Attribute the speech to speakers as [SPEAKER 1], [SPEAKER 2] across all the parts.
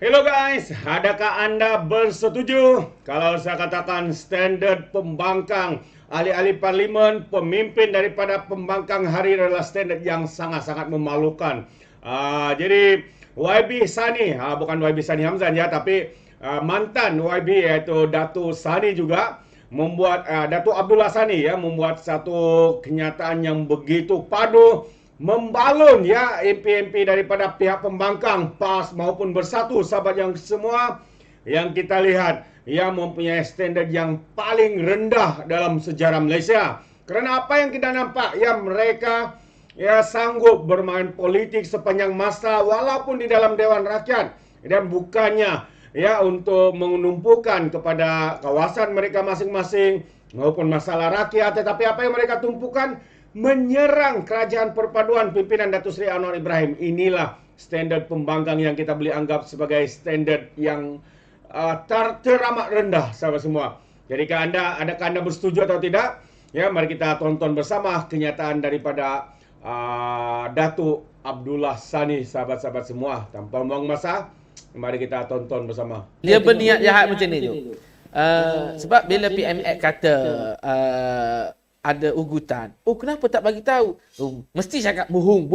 [SPEAKER 1] Hello guys, adakah Anda bersetuju kalau saya katakan standard pembangkang ahli-ahli parlimen, pemimpin daripada pembangkang hari adalah standard yang sangat-sangat memalukan. Jadi YB Sani, bukan YB Sani Hamzan ya, tapi mantan YB iaitu Datuk Sani juga membuat Datuk Abdullah Sani ya membuat satu kenyataan yang begitu padu membalun ya MP-MP daripada pihak pembangkang PAS maupun Bersatu, sahabat yang semua, yang kita lihat yang mempunyai standard yang paling rendah dalam sejarah Malaysia. Kerana apa yang kita nampak ya, mereka ya sanggup bermain politik sepanjang masa walaupun di dalam Dewan Rakyat, dan bukannya ya untuk menumpukan kepada kawasan mereka masing-masing maupun masalah rakyat, tetapi apa yang mereka tumpukan menyerang kerajaan perpaduan pimpinan Datuk Seri Anwar Ibrahim. Inilah standard pembangkang yang kita boleh anggap sebagai standard yang teramat rendah, sahabat semua. Jadi adakah anda bersetuju atau tidak? Ya, mari kita tonton bersama kenyataan daripada Datuk Abdullah Sani, sahabat-sahabat semua. Tanpa buang masa, mari kita tonton bersama.
[SPEAKER 2] Dia berniat jahat macam ni tu. Sebab bila PM Act kata ada ugutan. Oh, kenapa tak bagi tahu? Oh, mesti cakap bohong.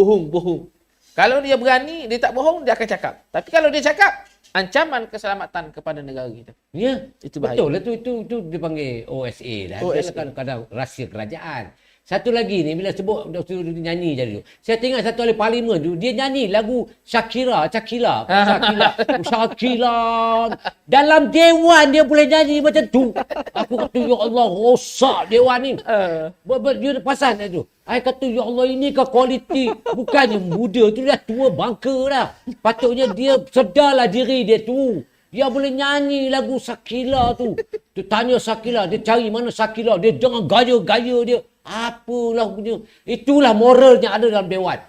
[SPEAKER 2] Kalau dia berani, dia tak bohong, dia akan cakap. Tapi kalau dia cakap, ancaman keselamatan kepada negara kita.
[SPEAKER 3] Ya,
[SPEAKER 2] itu bahaya.
[SPEAKER 3] betul lah itu dipanggil OSA dah.
[SPEAKER 2] OSA.
[SPEAKER 3] Dia kadang rahsia kerajaan. Satu lagi ni, bila sebut dia nyanyi tadi tu. Saya tengok satu ahli parlimen tu, dia nyanyi lagu Shakira. Dalam dewan dia boleh nyanyi macam tu. Aku kata, ya Allah, rosak dewan ni. Dia pasal tu. I kata, ya Allah, ini ke kualiti. Bukannya muda tu, dah tua bangka dah. Patutnya dia sedarlah diri dia tu. Dia boleh nyanyi lagu Shakira tu. Dia tanya Shakira, dia cari mana Shakira. Dia dengan gaya-gaya dia. Apalah punya. Itulah moral yang ada dalam dewan.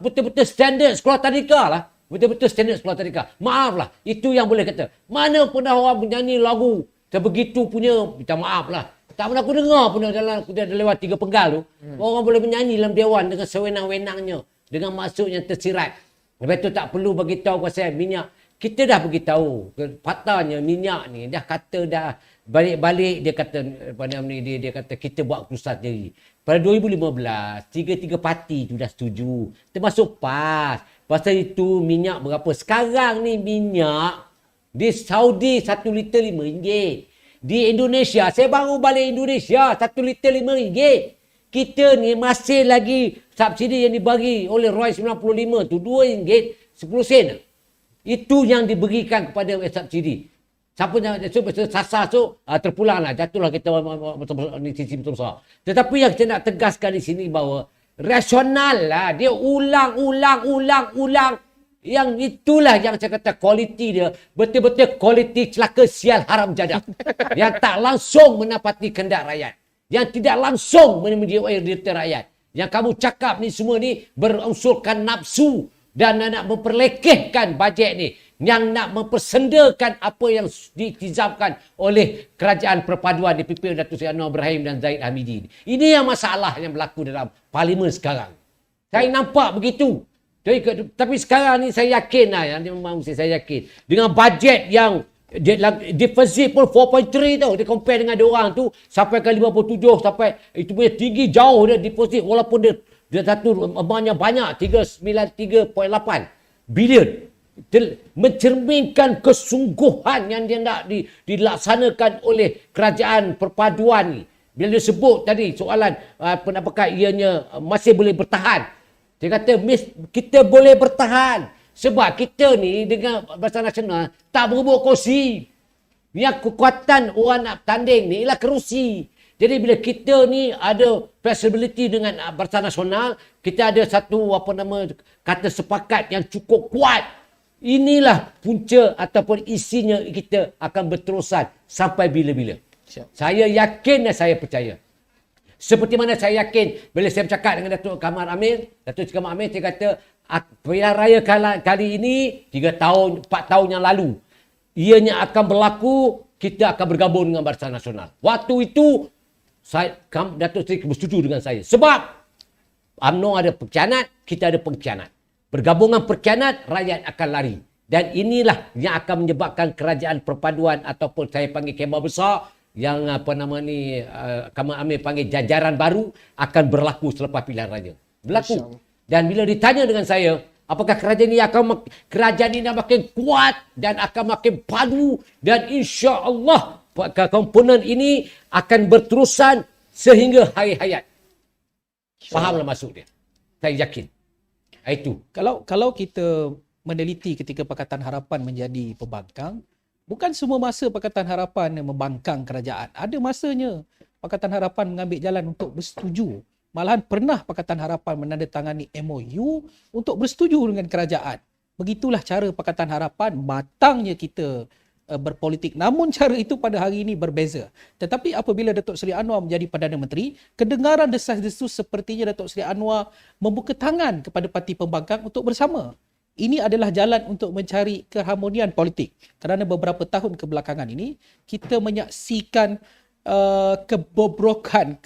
[SPEAKER 3] Betul-betul standard sekolah tadika lah. Betul-betul standard sekolah tadika. Maaf lah. Itu yang boleh kata. Mana pernah orang menyanyi lagu sebegitu punya. Minta maaf lah. Tak pernah aku dengar pun dalam dia lewat 3 penggal tu. Orang boleh menyanyi dalam dewan dengan sewenang-wenangnya. Dengan maksud yang tersirat. Lepas tu tak perlu bagi tahu pasal minyak. Kita dah beritahu. Faktanya minyak ni dah kata dah balik-balik dia kata dia kata kita buat keputusan sendiri. Pada 2015, 3 parti tu dah setuju. Termasuk PAS. Pasal itu minyak berapa? Sekarang ni minyak di Saudi 1 liter RM5. Di Indonesia, saya baru balik Indonesia 1 liter RM5. Kita ni masih lagi subsidi yang dibagi oleh ROY 95 tu RM2.10. Itu yang diberikan kepada subsidi. Siapa yang sasar tu terpulang lah. Jatuhlah kita ni sisi betul besar. Tetapi yang kita nak tegaskan di sini bahawa rasional lah. Dia ulang. Yang itulah yang saya kata kualiti dia. Betul-betul kualiti celaka sial haram jadak. Yang tak langsung menapati kehendak rakyat. Yang tidak langsung menjadi dirta rakyat. Yang kamu cakap ni semua ni berunsurkan nafsu. Dan nak memperlekehkan bajet ni. Yang nak mempersendakan apa yang ditizamkan oleh kerajaan perpaduan dipimpin Datuk Seri Anwar Ibrahim dan Zahid Hamidi. Ini yang masalah yang berlaku dalam parlimen sekarang. Saya nampak begitu. Tapi sekarang ni saya yakin lah. Saya yakin. Dengan bajet yang defisit pun 4.3 tau. Dia compare dengan diorang tu. Sampai ke 57. Sampai itu punya tinggi jauh dia deposit. Walaupun dia satu emasnya banyak. 393.8 bilion. Mencerminkan kesungguhan yang dia nak dilaksanakan oleh kerajaan perpaduan ni. Bila dia sebut tadi soalan apakah ianya masih boleh bertahan. Dia kata kita boleh bertahan. Sebab kita ni dengan Barisan Nasional tak berebut kursi. Yang kekuatan orang nak tanding ni ialah kerusi. Jadi bila kita ni ada flexibility dengan Barisan Nasional, kita ada satu kata sepakat yang cukup kuat. Inilah punca ataupun isinya kita akan berterusan sampai bila-bila. Saya yakin dan saya percaya. Seperti mana saya yakin bila saya bercakap dengan Datuk Kamar Amir, Datuk Kamar Amir dia kata pilihan raya kali ini 4 tahun yang lalu ianya akan berlaku, kita akan bergabung dengan Barisan Nasional. Waktu itu Datuk Seri bersetuju dengan saya. Sebab UMNO ada pengkhianat, kita ada pengkhianat. Bergabungan pengkhianat, rakyat akan lari. Dan inilah yang akan menyebabkan kerajaan perpaduan ataupun saya panggil kemah besar yang Kamal Amir panggil jajaran baru akan berlaku selepas pilihan raya. Berlaku. Dan bila ditanya dengan saya, apakah kerajaan ini makin kuat dan akan makin padu dan insya-Allah komponen ini akan berterusan sehingga hari hayat. Fahamlah maksud dia. Saya yakin. Itu.
[SPEAKER 4] Kalau kita meneliti ketika Pakatan Harapan menjadi pembangkang, bukan semua masa Pakatan Harapan membangkang kerajaan. Ada masanya Pakatan Harapan mengambil jalan untuk bersetuju. Malahan pernah Pakatan Harapan menandatangani MOU untuk bersetuju dengan kerajaan. Begitulah cara Pakatan Harapan matangnya kita berpolitik. Namun cara itu pada hari ini berbeza. Tetapi apabila Datuk Seri Anwar menjadi Perdana Menteri, kedengaran desas-desus sepertinya Datuk Seri Anwar membuka tangan kepada parti pembangkang untuk bersama. Ini adalah jalan untuk mencari keharmonian politik. Kerana beberapa tahun kebelakangan ini, kita menyaksikan kebobrokan,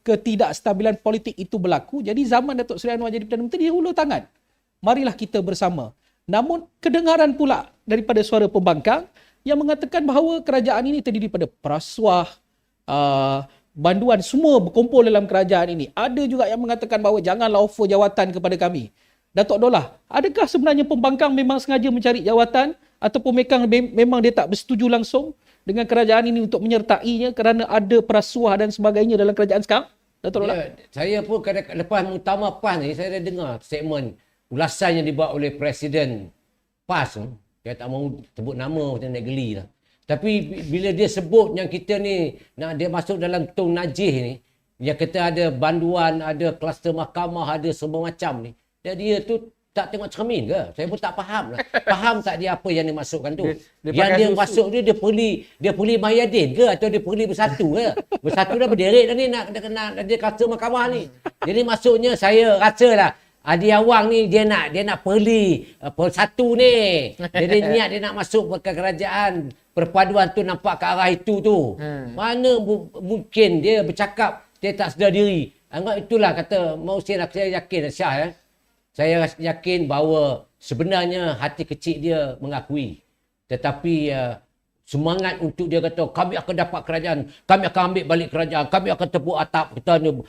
[SPEAKER 4] ketidakstabilan politik itu berlaku. Jadi zaman Datuk Seri Anwar jadi Perdana Menteri, dia hulur tangan. Marilah kita bersama. Namun kedengaran pula daripada suara pembangkang yang mengatakan bahawa kerajaan ini terdiri pada perasuah, banduan, semua berkumpul dalam kerajaan ini. Ada juga yang mengatakan bahawa janganlah offer jawatan kepada kami. Datuk Dollah, adakah sebenarnya pembangkang memang sengaja mencari jawatan ataupun memang dia tak bersetuju langsung dengan kerajaan ini untuk menyertainya kerana ada perasuah dan sebagainya dalam kerajaan sekarang? Datuk Dollah?
[SPEAKER 3] Saya pun lepas muktamar PAS ni, saya dah dengar segmen ulasan yang dibuat oleh Presiden PAS. Saya tak mahu sebut nama, macam nak geli lah. Tapi bila dia sebut yang kita ni, dia masuk dalam tong najih ni, yang kita ada banduan, ada kluster mahkamah, ada semua macam ni. Dan dia tu tak tengok cermin ke? Saya pun tak faham lah. Faham tak dia apa yang dia masukkan tu? Yang dia masuk dia puli Mahyadin ke? Atau dia puli Bersatu ke? Bersatu dah berderet dah ni nak dia kluster mahkamah ni. Jadi maksudnya saya rasa lah Adi Awang ni dia nak peli Bersatu ni. Jadi niat dia nak masuk ke kerajaan perpaduan tu, nampak ke arah itu tu. Mana mungkin dia bercakap dia tak sedar diri. Anggap itulah kata Mausin, saya yakin Syah saya yakin bahawa sebenarnya hati kecil dia mengakui. Tetapi semangat untuk dia kata kami akan dapat kerajaan, kami akan ambil balik kerajaan, kami akan tepuk atap,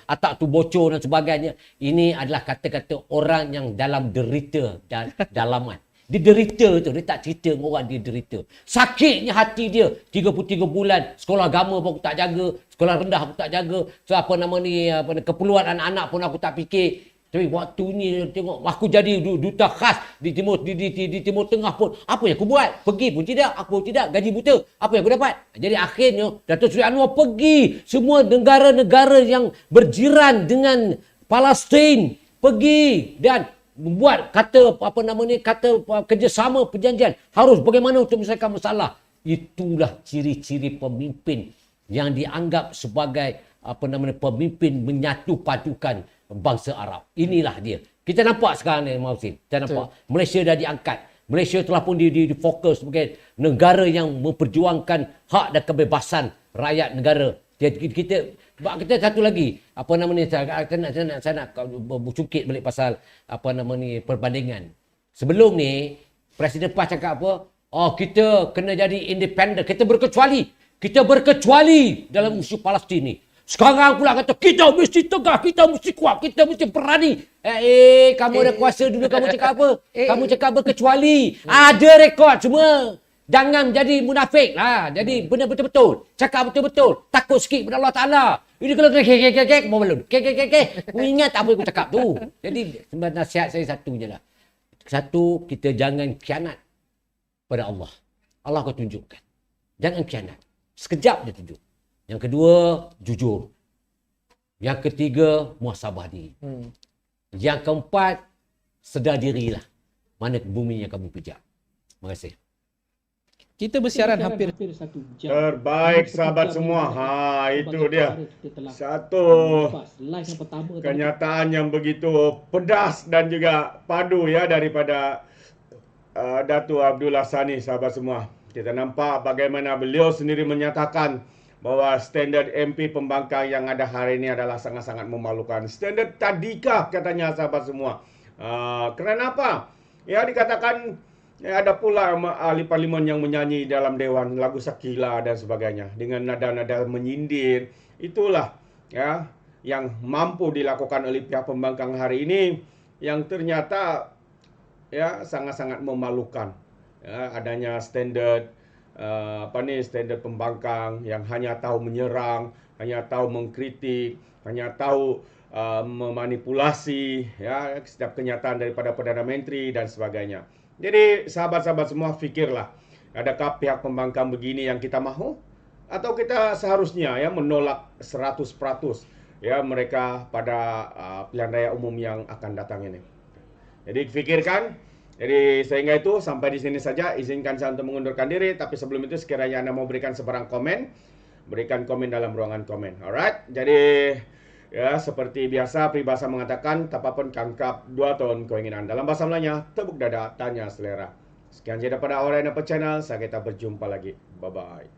[SPEAKER 3] atap tu bocor dan sebagainya. Ini adalah kata-kata orang yang dalam derita dan dalaman. Dia derita tu, dia tak cerita dengan orang dia derita. Sakitnya hati dia, 33 bulan, sekolah agama pun aku tak jaga, sekolah rendah aku tak jaga, so keperluan anak-anak pun aku tak fikir. Tapi waktu ni tengok aku jadi duta khas di Timur Tengah pun. Apa yang aku buat? Pergi pun tidak, aku pun tidak, gaji buta. Apa yang aku dapat? Jadi akhirnya Datuk Seri Anwar pergi semua negara-negara yang berjiran dengan Palestin, pergi dan membuat kata kerjasama, perjanjian harus bagaimana untuk menyelesaikan masalah. Itulah ciri-ciri pemimpin yang dianggap sebagai pemimpin menyatu padukan bangsa Arab. Inilah dia. Kita nampak sekarang ni, Mausin. Kita nampak Malaysia dah diangkat. Malaysia telah pun difokus sebagai negara yang memperjuangkan hak dan kebebasan rakyat negara. Kita satu lagi, saya nak cungkit balik pasal perbandingan. Sebelum ni Presiden PAS cakap apa? Oh, kita kena jadi independen. Kita berkecuali dalam isu Palestin ni. Sekarang pula kata kita mesti tegak, kita mesti kuat, kita mesti berani. Kamu ada kuasa dulu, kamu cakap apa? Kamu cakap berkecuali. Ada rekod semua. Jangan jadi munafik lah. Jadi benar betul-betul. Cakap betul-betul. Takut sikit pada Allah Ta'ala. Ini kalau kek, mau belum? Kek. Ingat apa yang aku cakap tu. Jadi sebenarnya nasihat saya satu je lah. Satu, kita jangan khianat pada Allah. Allah akan tunjukkan. Jangan khianat. Sekejap dia tunjuk. Yang kedua, jujur. Yang ketiga, muhasabah diri. Yang keempat, sedar dirilah. Mana bumi yang kamu pijak. Terima kasih.
[SPEAKER 4] Kita bersiaran hampir 1 jam.
[SPEAKER 1] Terbaik sahabat semua. Itu dia. Satu kenyataan yang begitu pedas dan juga padu ya daripada Datuk Abdullah Sani, sahabat semua. Kita nampak bagaimana beliau sendiri menyatakan bahawa standard MP pembangkang yang ada hari ini adalah sangat-sangat memalukan. Standard tadikah katanya, sahabat semua. Kerana apa? Ya, dikatakan Ada pula ahli parlimen yang menyanyi dalam dewan lagu Shakila dan sebagainya dengan nada-nada menyindir. Itulah ya yang mampu dilakukan oleh pihak pembangkang hari ini, yang ternyata ya sangat-sangat memalukan. Ya, adanya standard standard pembangkang yang hanya tahu menyerang, hanya tahu mengkritik, hanya tahu memanipulasi ya setiap kenyataan daripada Perdana Menteri dan sebagainya. Jadi sahabat-sahabat semua, fikirlah, adakah pihak pembangkang begini yang kita mahu? Atau kita seharusnya ya menolak 100% ya mereka pada pilihan raya umum yang akan datang ini. Jadi fikirkan. Jadi sehingga itu sampai di sini saja, izinkan saya untuk mengundurkan diri, tapi sebelum itu sekiranya Anda mau berikan sebarang komen, berikan komen dalam ruangan komen. Alright. Jadi ya seperti biasa peribahasa mengatakan tapapun kangkap 2 tahun keinginan. Dalam bahasa Melayanya, tepuk dada, tanya selera. Sekian saja daripada Orang Apa Channel. Saya kita berjumpa lagi. Bye bye.